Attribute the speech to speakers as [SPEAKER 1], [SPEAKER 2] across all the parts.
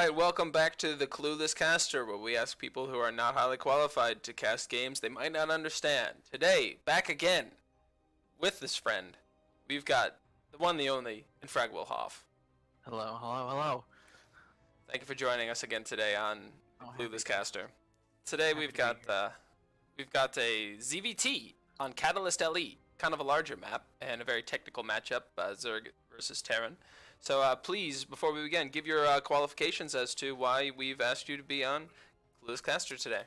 [SPEAKER 1] right, welcome back to the Clueless Caster, where we ask people who are not highly qualified to cast games they might not understand. Today, back again with this friend, we've got the one, the only, Infragablehoff.
[SPEAKER 2] Hello, hello, hello.
[SPEAKER 1] Thank you for joining us again today on the
[SPEAKER 2] Happy
[SPEAKER 1] Clueless
[SPEAKER 2] to.
[SPEAKER 1] Caster. Today
[SPEAKER 2] Happy
[SPEAKER 1] we've
[SPEAKER 2] to be
[SPEAKER 1] got
[SPEAKER 2] here.
[SPEAKER 1] a ZVT on Catalyst LE, kind of a larger map and a very technical matchup, Zerg versus Terran. So please, before we begin, give your qualifications as to why we've asked you to be on Clueless Caster today.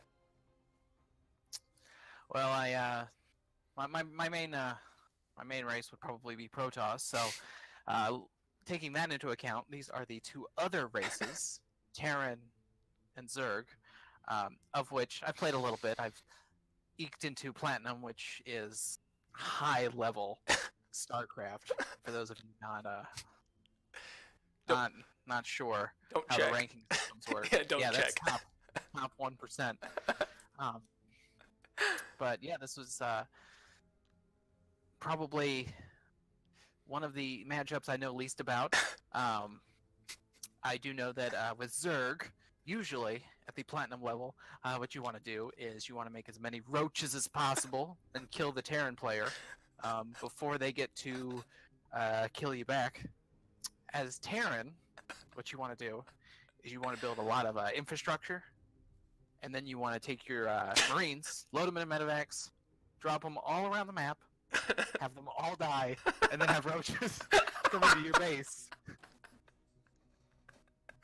[SPEAKER 2] Well, my main race would probably be Protoss. So, taking that into account, these are the two other races, Terran and Zerg, of which I've played a little bit. I've eked into Platinum, which is high level StarCraft. For those of you not sure
[SPEAKER 1] Don't
[SPEAKER 2] how
[SPEAKER 1] check.
[SPEAKER 2] the ranking systems work.
[SPEAKER 1] Yeah, don't
[SPEAKER 2] That's
[SPEAKER 1] check.
[SPEAKER 2] top 1%. Um, but yeah, this was probably one of the matchups I know least about. I do know that with Zerg, usually at the Platinum level, what you want to do is you want to make as many roaches as possible and kill the Terran player before they get to kill you back. As Terran, what you want to do is you want to build a lot of infrastructure, and then you want to take your Marines, load them in medevacs, drop them all around the map, have them all die, and then have roaches come into your base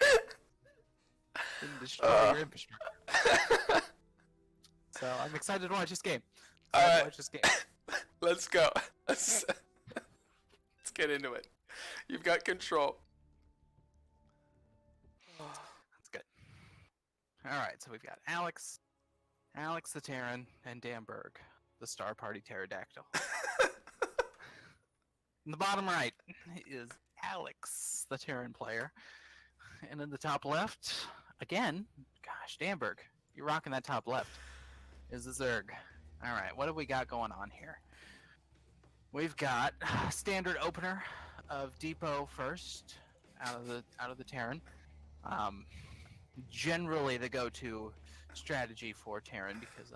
[SPEAKER 2] and destroy your infrastructure. So I'm excited to watch this game.
[SPEAKER 1] Let's go. Let's get into it. You've got control.
[SPEAKER 2] That's good. All right, so we've got Alex the Terran, and Danberg, the Star Party Pterodactyl. In the bottom right is Alex, the Terran player. And in the top left, again, gosh, Danberg, you're rocking that top left, is the Zerg. All right, what have we got going on here? We've got standard opener of Depot first out of the Terran. Generally the go-to strategy for Terran because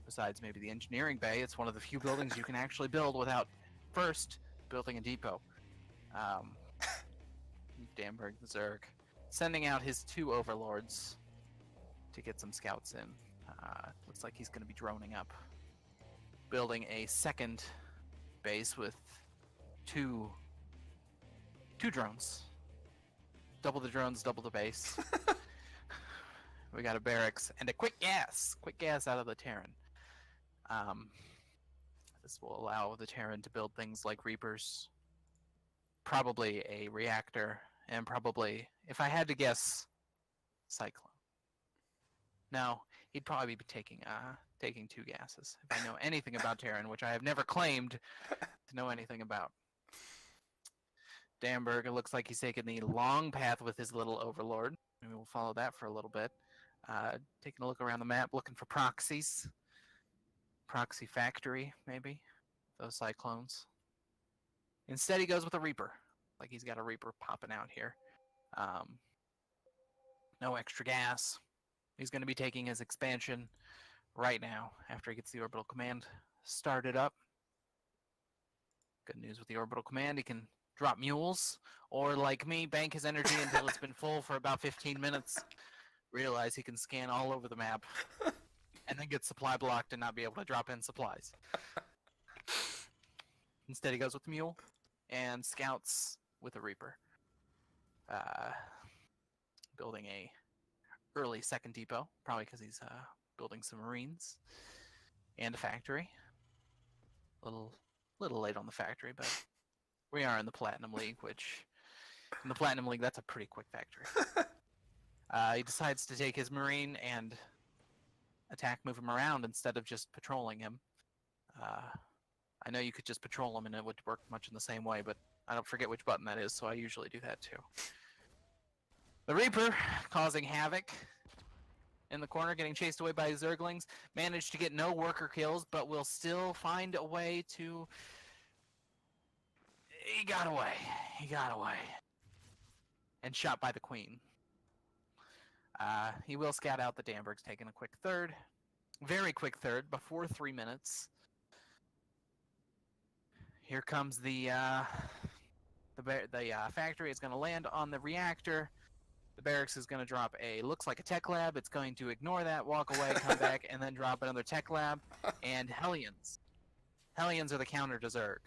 [SPEAKER 2] besides maybe the engineering bay, it's one of the few buildings you can actually build without first building a depot. Danberg the Zerg sending out his two overlords to get some scouts in. Looks like he's going to be droning up, building a second base with two drones. Double the drones, double the base. We got a barracks and a quick gas out of the Terran. This will allow the Terran to build things like Reapers, probably a reactor, and probably, if I had to guess, Cyclone. No, he'd probably be taking two gases. If I know anything about Terran, which I have never claimed to know anything about. Danberg, it looks like he's taking the long path with his little overlord. And we will follow that for a little bit. Taking a look around the map, looking for proxies. Proxy factory, maybe. Those cyclones. Instead, he goes with a Reaper. Like he's got a Reaper popping out here. No extra gas. He's going to be taking his expansion right now after he gets the orbital command started up. Good news with the orbital command, he can drop mules, or like me, bank his energy until it's been full for about 15 minutes. Realize he can scan all over the map, and then get supply blocked and not be able to drop in supplies. Instead, he goes with the mule and scouts with a Reaper. Building a early second depot, probably because he's building some Marines and a factory. A little late on the factory, but we are in the Platinum League, which in the Platinum League, that's a pretty quick factory. He decides to take his Marine and move him around instead of just patrolling him. I know you could just patrol him and it would work much in the same way, but I don't forget which button that is, so I usually do that too. The Reaper, causing havoc in the corner, getting chased away by Zerglings, managed to get no worker kills, but will still find a way to... He got away. And shot by the Queen. He will scout out that Danberg's taking a quick third. Very quick third, before 3 minutes. Here comes the factory is going to land on the reactor. The barracks is going to drop looks like a tech lab. It's going to ignore that, walk away, come back, and then drop another tech lab. And Hellions. Hellions are the counter to Zerg.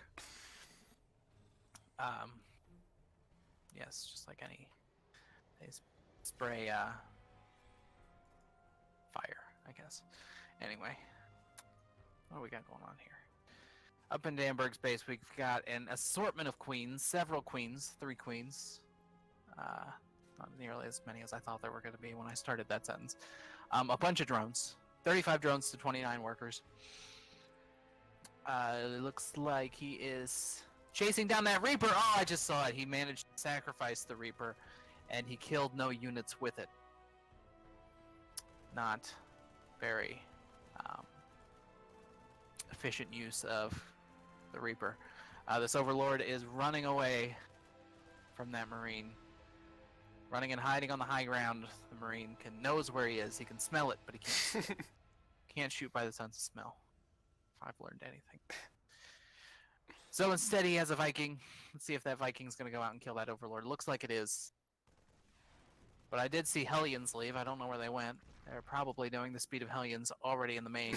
[SPEAKER 2] Yes, just like any. They spray fire, I guess. Anyway, what do we got going on here? Up in Danberg's base, we've got an assortment of queens, several queens, 3 queens. Not nearly as many as I thought there were going to be when I started that sentence. A bunch of drones, 35 drones to 29 workers. It looks like he is chasing down that Reaper. Oh, I just saw it. He managed to sacrifice the Reaper, and he killed no units with it. Not very efficient use of the Reaper. This Overlord is running away from that Marine. Running and hiding on the high ground. The Marine knows where he is. He can smell it, but he can't. Can't shoot by the sense of smell. If I've learned anything. So instead he has a Viking. Let's see if that Viking's going to go out and kill that Overlord. Looks like it is. But I did see Hellions leave. I don't know where they went. They're probably doing the speed of Hellions already in the main,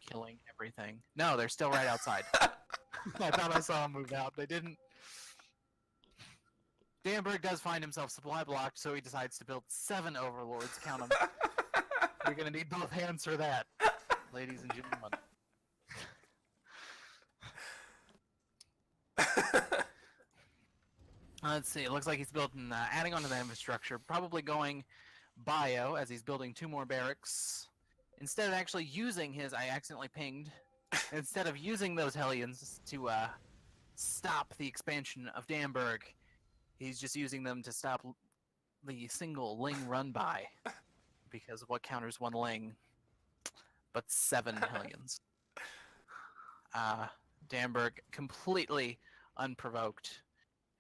[SPEAKER 2] killing everything. No, they're still right outside. I thought I saw them move out. They didn't. Danberg does find himself supply blocked, so he decides to build 7 Overlords. Count them. You're going to need both hands for that, ladies and gentlemen. Let's see. It looks like he's building, adding onto the infrastructure, probably going bio as he's building 2 more barracks. Instead of actually using his, I accidentally pinged. Instead of using those Hellions to stop the expansion of Danberg, he's just using them to stop the single Ling run by. Because what counters 1 Ling but 7 Hellions? Danberg completely unprovoked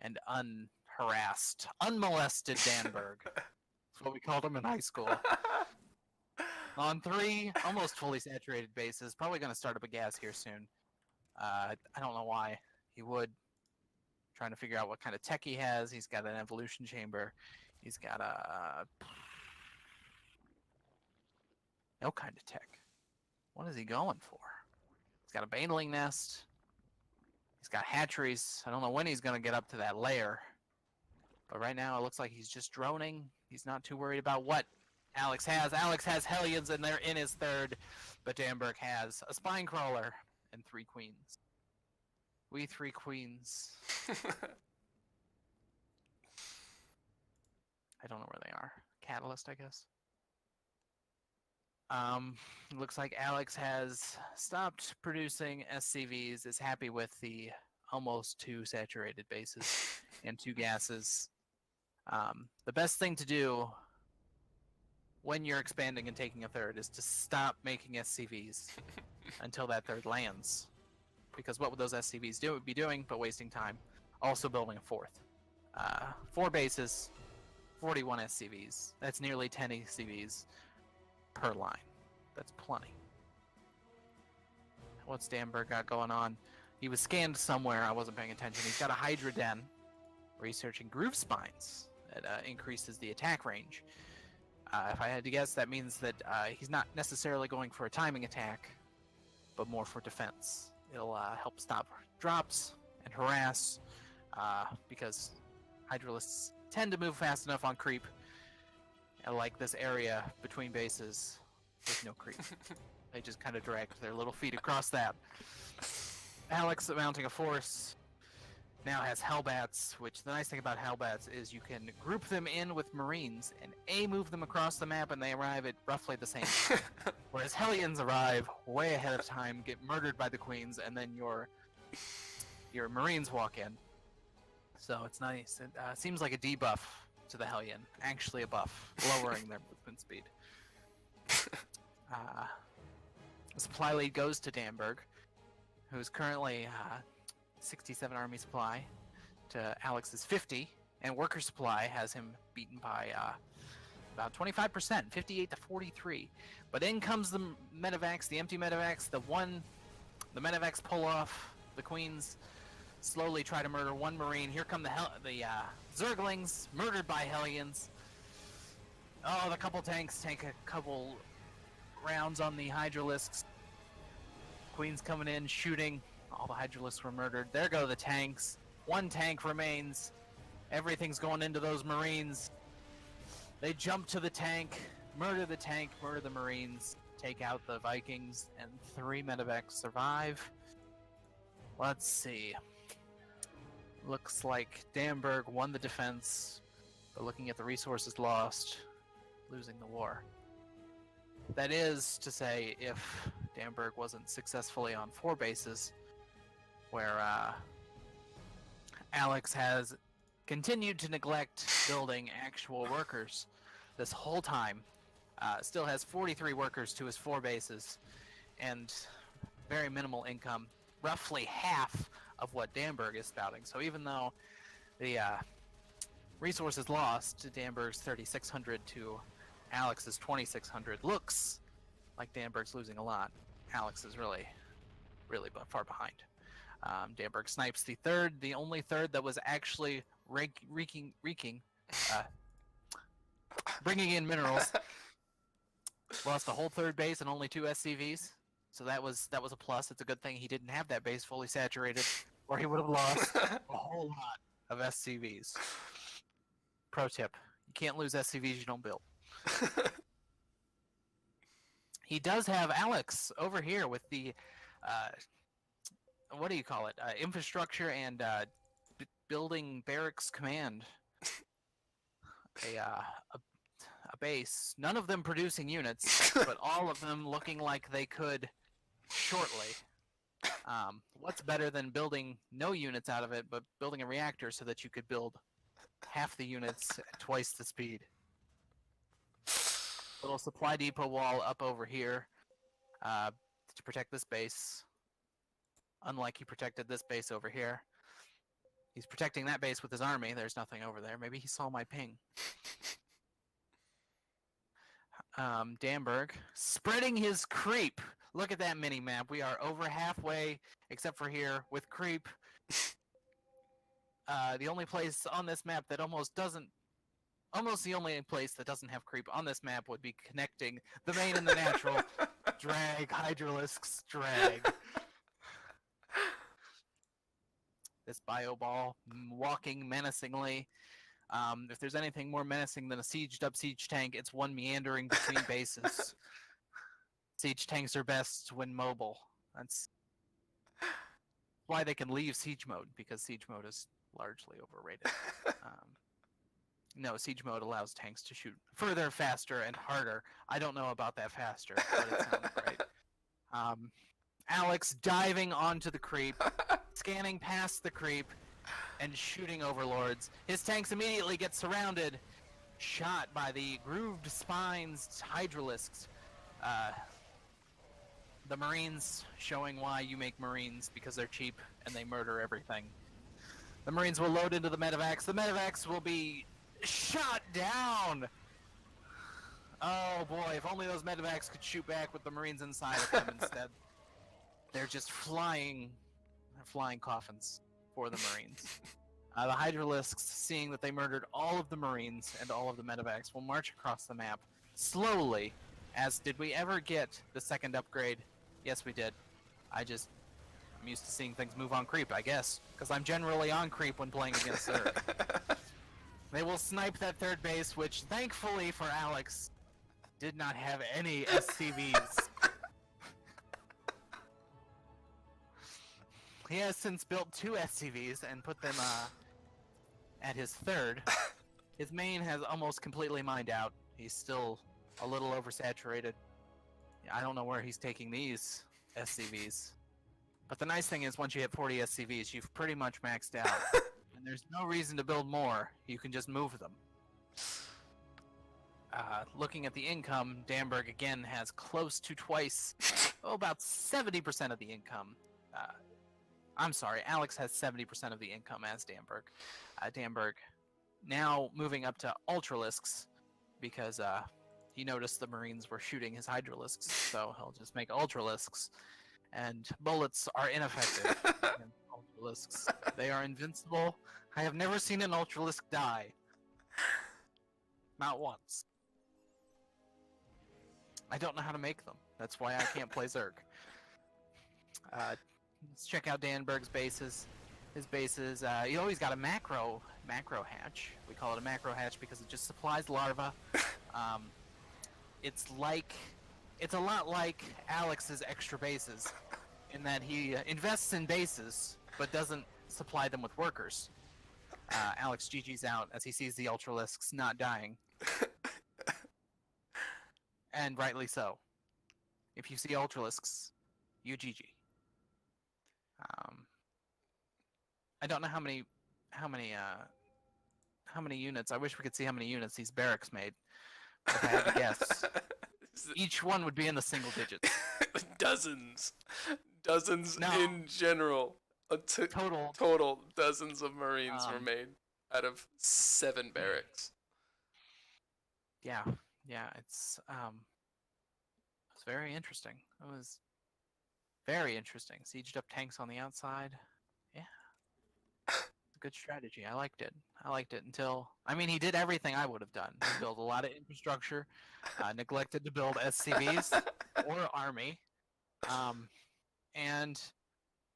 [SPEAKER 2] and unharassed, unmolested Danberg. That's what we called him in high school. On 3 almost fully saturated bases. Probably going to start up a gas here soon. I don't know why he would. Trying to figure out what kind of tech he has. He's got an evolution chamber. He's got a... no kind of tech. What is he going for? He's got a baneling nest. He's got hatcheries. I don't know when he's going to get up to that lair. But right now it looks like he's just droning. He's not too worried about what Alex has. Alex has Hellions and they're in his third. But Danberg has a spine crawler and 3 queens. We 3 queens. I don't know where they are. Catalyst, I guess. Looks like Alex has stopped producing SCVs, is happy with the almost 2 saturated bases and 2 gases. The best thing to do when you're expanding and taking a third is to stop making SCVs until that third lands. Because what would those SCVs be doing but wasting time? Also building a 4th. 4 bases, 41 SCVs. That's nearly 10 SCVs per line. That's plenty. What's Danberg got going on? He was scanned somewhere. I wasn't paying attention. He's got a Hydra Den. Researching groove spines. That increases the attack range. If I had to guess, that means that he's not necessarily going for a timing attack, but more for defense. It'll help stop drops and harass, because Hydralisks tend to move fast enough on creep. I like this area between bases with no creep. They just kind of direct their little feet across that. Alex, mounting a force, now has Hellbats, which the nice thing about Hellbats is you can group them in with Marines and move them across the map and they arrive at roughly the same time. Whereas Hellions arrive way ahead of time, get murdered by the Queens, and then your Marines walk in. So it's nice. It seems like a debuff to the Hellion. Actually a buff, lowering their movement speed. The supply lead goes to Danberg, who's currently 67 army supply to Alex's 50, and worker supply has him beaten by about 25%, 58 to 43. But in comes the medevacs, the empty medevacs. The medevacs pull off. The queens slowly try to murder one marine. Here come the Zerglings, murdered by Hellions. Oh, the couple tanks take a couple rounds on the Hydralisks. Queens coming in, shooting. All the Hydralisks were murdered. There go the tanks. One tank remains. Everything's going into those marines. They jump to the tank, murder the marines, take out the Vikings, and 3 medevacs survive. Let's see. Looks like Damberg won the defense, but looking at the resources lost, losing the war. That is to say, if Damberg wasn't successfully on 4 bases, where Alex has continued to neglect building actual workers this whole time. Still has 43 workers to his 4 bases, and very minimal income, roughly half of what Damberg is spouting. So even though the resources lost to Damberg's 3,600 to Alex's 2,600, looks like Damberg's losing a lot. Alex is really far behind. Damberg snipes the only third that was actually bringing in minerals. Lost the whole 3rd base and only 2 SCVs, so that was a plus. It's a good thing he didn't have that base fully saturated, or he would have lost a whole lot of SCVs. Pro tip: you can't lose SCVs you don't build. He does have Alex over here with the what do you call it? Infrastructure and building barracks command. A base. None of them producing units, but all of them looking like they could shortly. What's better than building no units out of it, but building a reactor so that you could build half the units at twice the speed? Little supply depot wall up over here to protect this base. Unlike he protected this base over here. He's protecting that base with his army. There's nothing over there. Maybe he saw my ping. Damberg spreading his creep. Look at that mini map. We are over halfway, except for here, with creep. The only place on this map that almost the only place that doesn't have creep on this map would be connecting the main and the natural. Drag, Hydralisks, drag. This bio ball walking menacingly. If there's anything more menacing than a sieged up siege tank, it's one meandering between bases. Siege tanks are best when mobile. That's why they can leave siege mode, because siege mode is largely overrated. No, siege mode allows tanks to shoot further, faster, and harder. I don't know about that faster, but it sounds great. Alex diving onto the creep, scanning past the creep, and shooting overlords. His tanks immediately get surrounded, shot by the grooved spines Hydralisks. The Marines showing why you make Marines, because they're cheap and they murder everything. The Marines will load into the medevacs. The medevacs will be shot down! Oh boy, if only those medevacs could shoot back with the Marines inside of them instead. They're just flying coffins for the Marines. The Hydralisks, seeing that they murdered all of the Marines and all of the medevacs, will march across the map slowly. As did we ever get the 2nd upgrade? Yes, we did. I'm used to seeing things move on creep, I guess, because I'm generally on creep when playing against Zerg. They will snipe that 3rd base, which thankfully for Alex did not have any SCVs. He has since built 2 SCVs and put them at his 3rd. His main has almost completely mined out. He's still a little oversaturated. I don't know where he's taking these SCVs. But the nice thing is, once you hit 40 SCVs, you've pretty much maxed out. And there's no reason to build more. You can just move them. Looking at the income, Damberg again has close to twice, about 70% of the income. I'm sorry, Alex has 70% of the income as Damberg. Damberg now moving up to Ultralisks, because he noticed the Marines were shooting his Hydralisks, so he'll just make Ultralisks, and bullets are ineffective against Ultralisks. They are invincible. I have never seen an Ultralisk die. Not once. I don't know how to make them. That's why I can't play Zerg. Let's check out Danberg's bases. His bases, he always got a macro hatch. We call it a macro hatch because it just supplies larvae. It's a lot like Alex's extra bases, in that he invests in bases but doesn't supply them with workers. Alex GG's out as he sees the Ultralisks not dying, and rightly so. If you see Ultralisks, you GG. I don't know how many units. I wish we could see how many units these barracks made. But if I had to guess, each one would be in the single digits.
[SPEAKER 1] Dozens
[SPEAKER 2] No.
[SPEAKER 1] in general. Total dozens of Marines were made out of 7 barracks.
[SPEAKER 2] Yeah, it's very interesting. It was very interesting. Sieged up tanks on the outside. Yeah. It's a good strategy. I liked it until, I mean, he did everything I would have done. He built a lot of infrastructure, neglected to build SCVs or army, and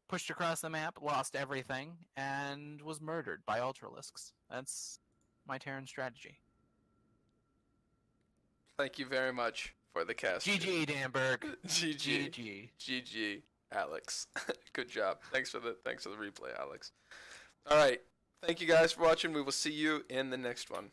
[SPEAKER 2] pushed across the map, lost everything, and was murdered by Ultralisks. That's my Terran strategy.
[SPEAKER 1] Thank you very much for the cast.
[SPEAKER 2] GG, Danberg.
[SPEAKER 1] GG, Alex. Good job. Thanks for the replay, Alex. All right. Thank you guys for watching. We will see you in the next one.